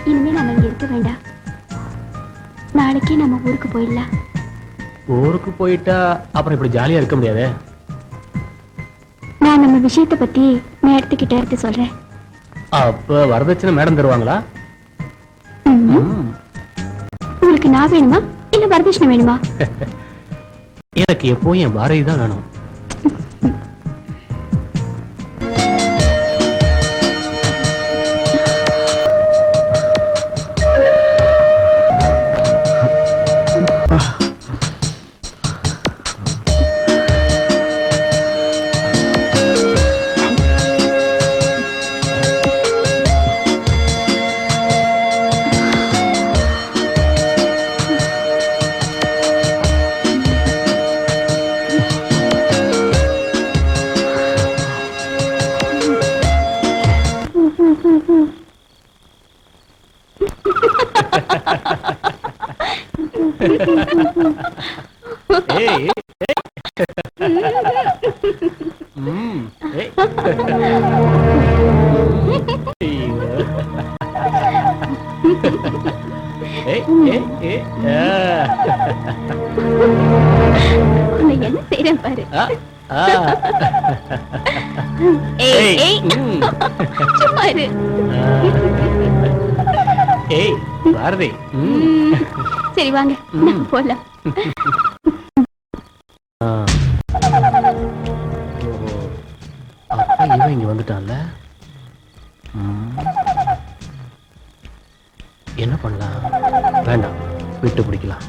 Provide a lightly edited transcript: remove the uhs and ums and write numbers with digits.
இனிமே நம்ம இங்க இருக்க வேண்டாம். நாளைக்கே நம்ம ஊருக்கு போயிடலாம். ஊருக்கு போயிட்டா அப்புறம் இப்படி ஜாலியா இருக்க முடியாதே. நான் நம்ம விஷயத்தை பத்தி மேடத்துக்கிட்ட எடுத்து சொல்றேன். அப்ப வரதட்சணை மேடம் தருவாங்களா? உங்களுக்கு நான் வேணுமா இல்ல வரதட்சணை வேணுமா? எனக்கு எப்போ என் பாரதி தான் வேணும். என்ன செய்றேன் பாரு. சும்மா இரு. பாரதி, சரி வாங்க நம்ம போலாம். அப்பா இவன் இங்க வந்துட்டான்ல. என்ன பண்ணலாம்? வேண்டாம், விட்டு பிடிக்கலாம்.